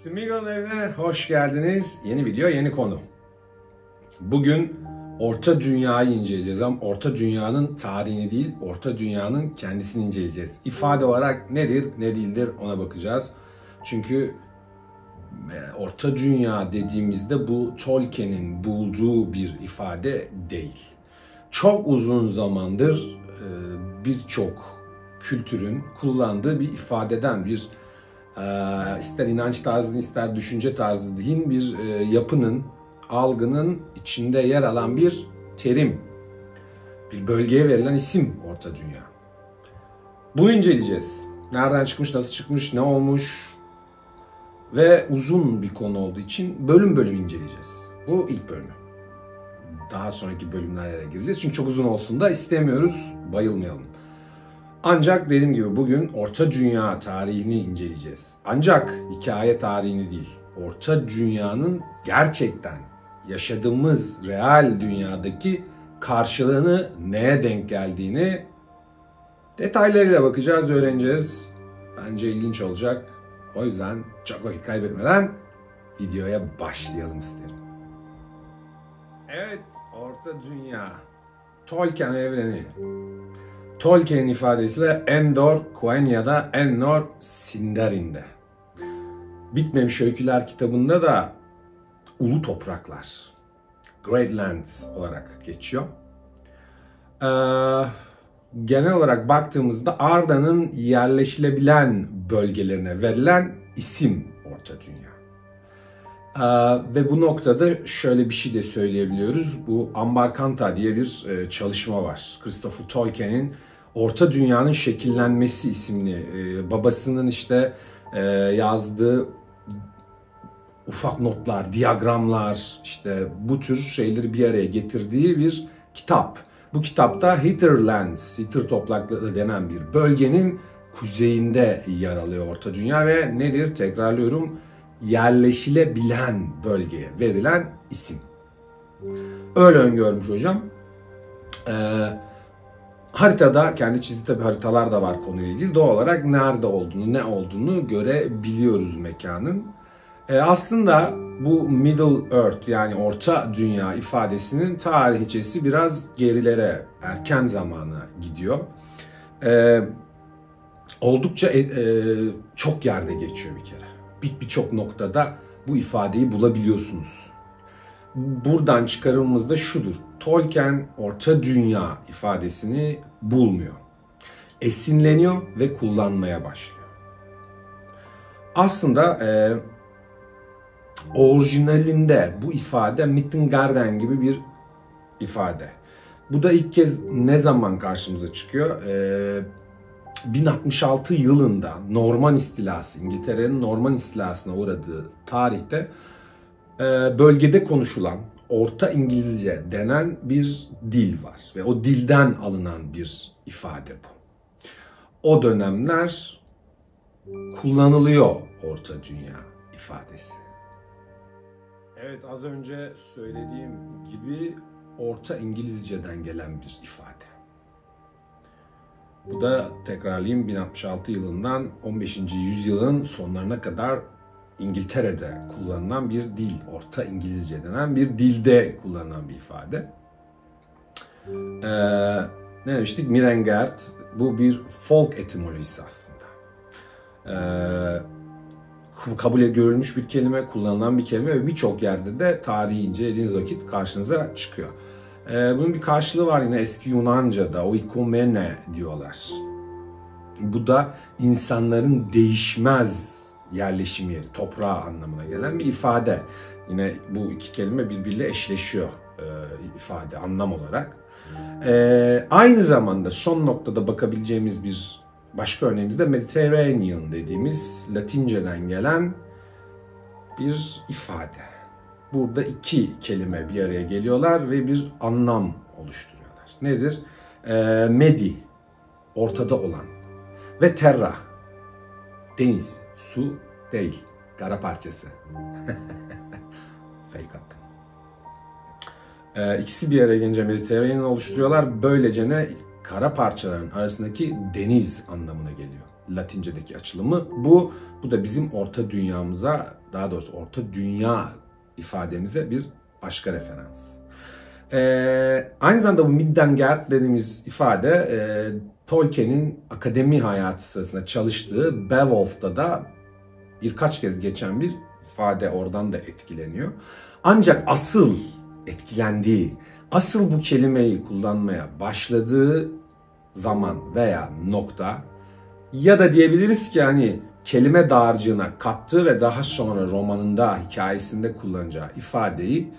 Smeagol'un evine hoş geldiniz. Yeni video, yeni konu. Bugün Orta Dünya'yı inceleyeceğiz ama Orta Dünya'nın tarihini değil, Orta Dünya'nın kendisini inceleyeceğiz. İfade olarak nedir, ne değildir ona bakacağız. Çünkü Orta Dünya dediğimizde bu Tolkien'in bulduğu bir ifade değil. Çok uzun zamandır birçok kültürün kullandığı bir ifadeden, bir ister inanç tarzını ister düşünce tarzı deyin bir yapının, algının içinde yer alan bir terim, bir bölgeye verilen isim Orta Dünya. Bunu inceleyeceğiz. Nereden çıkmış, nasıl çıkmış, ne olmuş ve uzun bir konu olduğu için bölüm bölüm inceleyeceğiz. Bu ilk bölümü. Daha sonraki bölümlere de gireceğiz çünkü çok uzun olsun da istemiyoruz, bayılmayalım. Ancak dediğim gibi bugün Orta Dünya tarihini inceleyeceğiz. Ancak hikaye tarihini değil, Orta Dünya'nın gerçekten yaşadığımız real dünyadaki karşılığını, neye denk geldiğini detaylarıyla bakacağız, öğreneceğiz. Bence ilginç olacak. O yüzden çok vakit kaybetmeden videoya başlayalım isterim. Evet, Orta Dünya, Tolkien evreni. Tolkien'in ifadesiyle Endor Quenya Ennor Sindarin'de. Bitmemiş Öyküler kitabında da Ulu Topraklar, Great Lands olarak geçiyor. Genel olarak baktığımızda Arda'nın yerleşilebilen bölgelerine verilen isim Orta Dünya. Ve bu noktada şöyle bir şey de söyleyebiliyoruz. Bu Ambarkanta diye bir çalışma var. Christopher Tolkien'in Orta Dünya'nın Şekillenmesi isimli babasının işte yazdığı ufak notlar, diyagramlar, işte bu tür şeyleri bir araya getirdiği bir kitap. Bu kitapta Hitterland, Hitter toprakları denen bir bölgenin kuzeyinde yer alıyor Orta Dünya ve nedir? Tekrarlıyorum. Yerleşilebilen bölgeye verilen isim. Öyle öngörmüş hocam. Haritada, kendi çizdiği tabi haritalar da var konuyla ilgili. Doğal olarak nerede olduğunu, ne olduğunu görebiliyoruz mekanın. Aslında bu Middle Earth yani Orta Dünya ifadesinin tarihçesi biraz gerilere, erken zamana gidiyor. Oldukça çok yerde geçiyor bir kere. Birçok noktada bu ifadeyi bulabiliyorsunuz. Buradan çıkarımımız da şudur. Tolkien Orta Dünya ifadesini bulmuyor. Esinleniyor ve kullanmaya başlıyor. Aslında orijinalinde bu ifade Middengard gibi bir ifade. Bu da ilk kez ne zaman karşımıza çıkıyor? 1066 yılında Norman istilası, İngiltere'nin Norman istilasına uğradığı tarihte bölgede konuşulan Orta İngilizce denen bir dil var ve o dilden alınan bir ifade bu. O dönemler kullanılıyor Orta Dünya ifadesi. Evet, az önce söylediğim gibi Orta İngilizce'den gelen bir ifade. Bu da tekrarlayayım 1066 yılından 15. yüzyılın sonlarına kadar İngiltere'de kullanılan bir dil. Orta İngilizce denen bir dilde kullanılan bir ifade. Ne demiştik? Middengard. Bu bir folk etimolojisi aslında. Kabul görülmüş bir kelime, kullanılan bir kelime ve birçok yerde de tarihi incelediğiniz vakit karşınıza çıkıyor. Bunun bir karşılığı var yine eski Yunanca'da, oikumene diyorlar. Bu da insanların değişmez yerleşim yeri, toprağı anlamına gelen bir ifade. Yine bu iki kelime birbiriyle eşleşiyor ifade, anlam olarak. Aynı zamanda son noktada bakabileceğimiz bir başka örneğimiz de Mediterranean dediğimiz Latinceden gelen bir ifade. Burada iki kelime bir araya geliyorlar ve bir anlam oluşturuyorlar. Nedir? Medi, ortada olan ve terra, deniz, su değil, kara parçası. Fake attım. İkisi bir araya gelince Mediterranean oluşturuyorlar. Böylece ne? Kara parçaların arasındaki deniz anlamına geliyor. Latince'deki açılımı bu. Bu da bizim Orta Dünyamıza daha doğrusu orta dünya ifademize bir başka referans. Aynı zamanda bu Midgard dediğimiz ifade Tolkien'in akademi hayatı sırasında çalıştığı Beowulf'ta da birkaç kez geçen bir ifade, oradan da etkileniyor. Ancak asıl etkilendiği, asıl bu kelimeyi kullanmaya başladığı zaman veya nokta, ya da diyebiliriz ki hani kelime dağarcığına kattığı ve daha sonra romanında, hikayesinde kullanacağı ifadeyi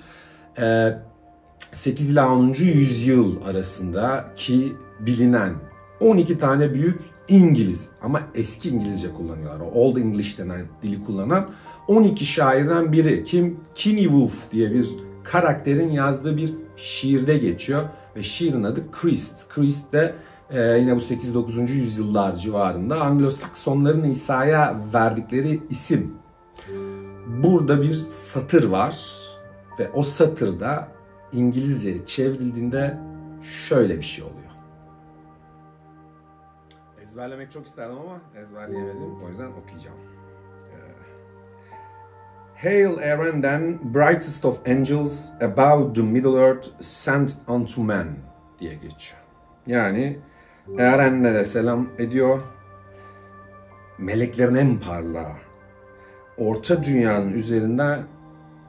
8 ila 10. yüzyıl arasındaki bilinen 12 tane büyük İngiliz, ama eski İngilizce kullanıyorlar. O Old English denen dili kullanan 12 şairden biri. Kim? Cynewulf diye bir karakterin yazdığı bir şiirde geçiyor ve şiirin adı Christ. Christ de yine bu 8-9. yüzyıllar civarında Anglo-Saksonların İsa'ya verdikleri isim. Burada bir satır var ve o satırda İngilizce çevrildiğinde şöyle bir şey oluyor. Ezberlemek çok isterdim ama ezberleyemedim. O yüzden okuyacağım. Hail Eren'den, brightest of angels, above the middle earth, sent unto men diye geçiyor. Yani Eren'le de selam ediyor. Meleklerin en parlağı, orta dünyanın üzerinde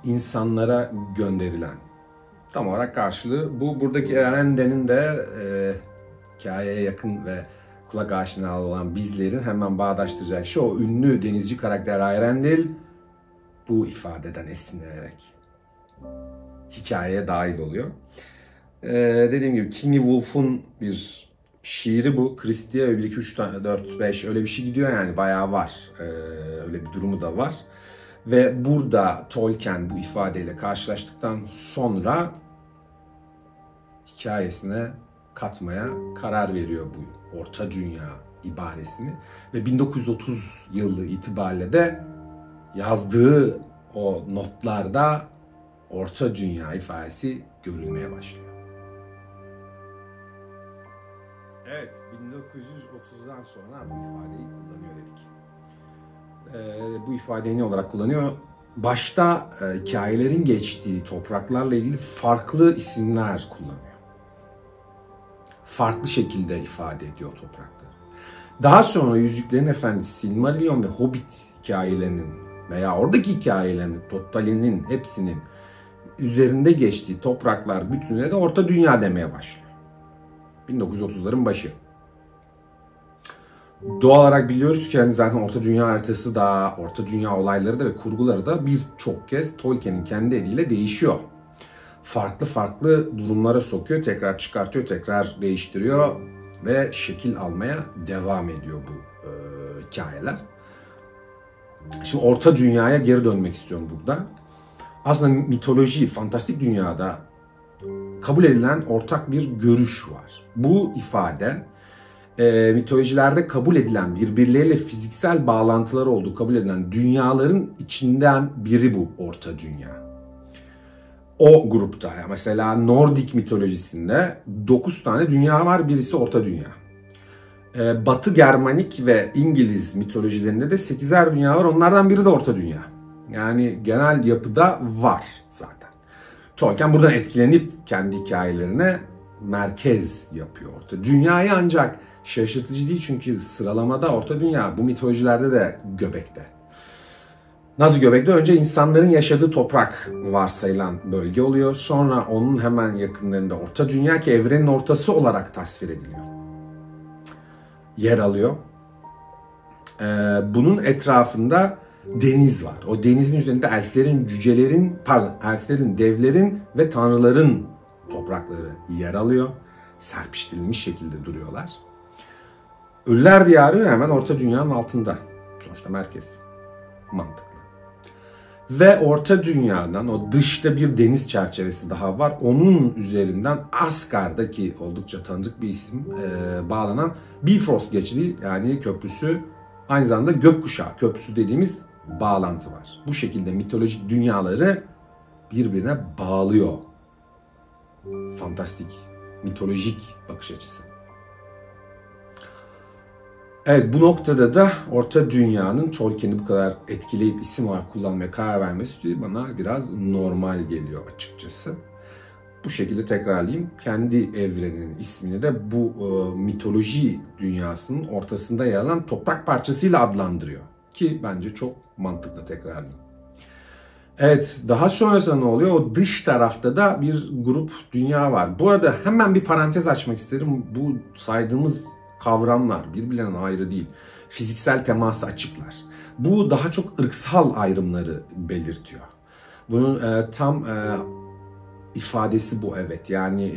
insanlara gönderilen. Tam olarak karşılığı bu. Buradaki Eren'denin de hikayeye yakın ve kulak aşinalı olan bizlerin hemen bağdaştıracağı şey o ünlü denizci karakter Eärendil bu ifadeden esinlenerek hikayeye dahil oluyor. Dediğim gibi Cynewulf'un bir şiiri bu. Christie'ye 1, 2, 3, 4, 5 öyle bir şey gidiyor yani, bayağı var. Öyle bir durumu da var. Ve burada Tolkien bu ifadeyle karşılaştıktan sonra hikayesine katmaya karar veriyor bu Orta Dünya ibaresini. Ve 1930 yılı itibariyle de yazdığı o notlarda Orta Dünya ifadesi görülmeye başlıyor. Evet, 1930'dan sonra bu ifadeyi kullanıyor dedik. Bu ifadeyi ne olarak kullanıyor? Başta hikayelerin geçtiği topraklarla ilgili farklı isimler kullanıyor. Farklı şekilde ifade ediyor toprakları. Daha sonra Yüzüklerin Efendisi, Silmarillion ve Hobbit hikayelerinin veya oradaki hikayelerin totalinin hepsinin üzerinde geçtiği topraklar bütününe de Orta Dünya demeye başlıyor. 1930'ların başı. Doğal olarak biliyoruz ki yani zaten Orta Dünya haritası da, Orta Dünya olayları da ve kurguları da birçok kez Tolkien'in kendi eliyle değişiyor. Farklı durumlara sokuyor, tekrar çıkartıyor, tekrar değiştiriyor ve şekil almaya devam ediyor bu hikayeler. Şimdi Orta Dünya'ya geri dönmek istiyorum burada. Aslında mitoloji, fantastik dünyada kabul edilen ortak bir görüş var. Bu ifade mitolojilerde kabul edilen, birbirleriyle fiziksel bağlantıları olduğu kabul edilen dünyaların içinden biri bu Orta Dünya. O grupta mesela Nordik mitolojisinde 9 tane dünya var, birisi Orta Dünya. Batı Germanik ve İngiliz mitolojilerinde de 8'er dünya var, onlardan biri de Orta Dünya. Yani genel yapıda var zaten. Tolkien buradan etkilenip kendi hikayelerine merkez yapıyor Orta Dünyayı, ancak şaşırtıcı değil çünkü sıralamada Orta Dünya bu mitolojilerde de göbekte. Nasıl göbekte? Önce insanların yaşadığı toprak varsayılan bölge oluyor. Sonra onun hemen yakınlarında Orta Dünya ki evrenin ortası olarak tasvir ediliyor. Yer alıyor. Bunun etrafında deniz var. O denizin üzerinde elflerin, devlerin ve tanrıların toprakları yer alıyor. Serpiştirilmiş şekilde duruyorlar. Ölüler Diyarı hemen Orta Dünya'nın altında. Sonuçta merkez. Mantıklı. Ve Orta Dünya'dan o dışta bir deniz çerçevesi daha var. Onun üzerinden Asgard'daki oldukça tanıdık bir isim bağlanan Bifrost geçidi yani köprüsü, aynı zamanda gökkuşağı köprüsü dediğimiz bağlantı var. Bu şekilde mitolojik dünyaları birbirine bağlıyor. Fantastik, mitolojik bakış açısı. Evet, bu noktada da Orta Dünya'nın Tolkien'i bu kadar etkileyip isim olarak kullanmaya karar vermesi bana biraz normal geliyor açıkçası. Bu şekilde tekrarlayayım. Kendi evreninin ismini de bu mitoloji dünyasının ortasında yer alan toprak parçasıyla adlandırıyor. Ki bence çok mantıklı, tekrarlayayım. Evet, daha sonrasında ne oluyor? O dış tarafta da bir grup dünya var. Bu arada hemen bir parantez açmak isterim. Bu saydığımız kavramlar birbirlerinden ayrı değil. Fiziksel teması açıklar. Bu daha çok ırksal ayrımları belirtiyor. Bunun tam ifadesi bu, evet. Yani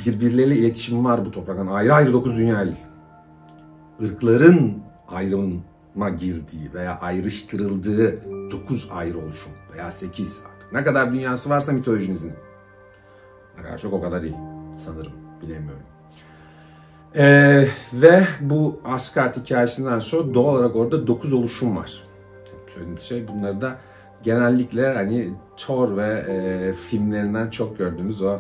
birbirleriyle iletişim var bu topraktan. Ayrı ayrı 9 dünya değil. Irkların ayrıma girdiği veya ayrıştırıldığı 9 ayrı oluşum veya 8 artık. Ne kadar dünyası varsa mitolojinizin. Ne kadar çok o kadar iyi sanırım. Bilemiyorum. Ve bu Asgard hikayesinden sonra doğal olarak orada 9 oluşum var. Söylediğim şey, bunları da genellikle hani Thor ve filmlerinden çok gördüğümüz o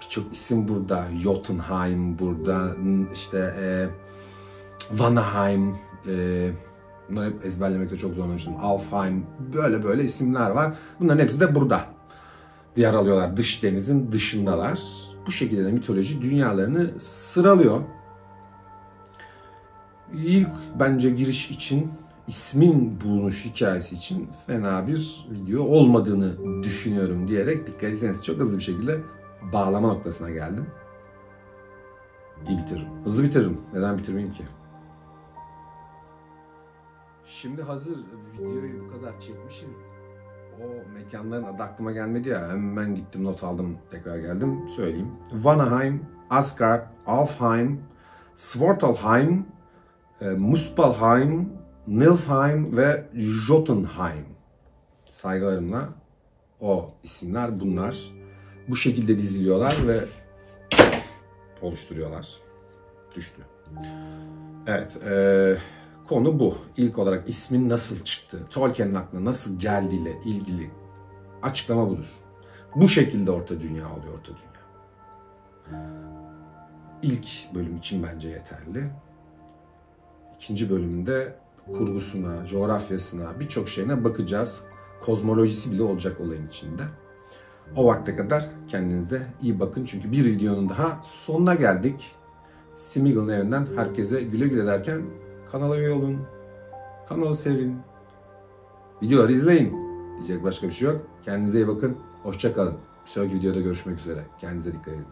birçok isim burada. Jotunheim burada, işte Vanaheim, bunları hep ezberlemekte çok zorlanmıştım. Alfheim, böyle isimler var. Bunların hepsi de burada yer alıyorlar. Dış denizin dışındalar. Bu şekilde de mitoloji dünyalarını sıralıyor. İlk bence giriş için, ismin bulunuş hikayesi için fena bir video olmadığını düşünüyorum diyerek, dikkat etseniz çok hızlı bir şekilde bağlama noktasına geldim. İyi bitiririm. Hızlı bitiririm. Neden bitirmeyeyim ki? Şimdi hazır videoyu bu kadar çekmişiz. O mekanların adı aklıma gelmedi ya. Hemen gittim, not aldım, tekrar geldim. Söyleyeyim. Vanaheim, Asgard, Alfheim, Svartalheim, Muspelheim, Niflheim ve Jotunheim. Saygılarımla o isimler bunlar. Bu şekilde diziliyorlar ve oluşturuyorlar. Düştü. Evet. Konu bu. İlk olarak ismin nasıl çıktı, Tolkien'in aklına nasıl geldiğiyle ilgili açıklama budur. Bu şekilde Orta Dünya oluyor, Orta Dünya. İlk bölüm için bence yeterli. İkinci bölümünde kurgusuna, coğrafyasına, birçok şeyine bakacağız. Kozmolojisi bile olacak olayın içinde. O vakte kadar kendinize iyi bakın. Çünkü bir videonun daha sonuna geldik. Smeagol'un evinden herkese güle güle derken kanala üye olun, kanalı sevin, videoları izleyin. Diyecek başka bir şey yok. Kendinize iyi bakın. Hoşça kalın. Bir sonraki videoda görüşmek üzere. Kendinize dikkat edin.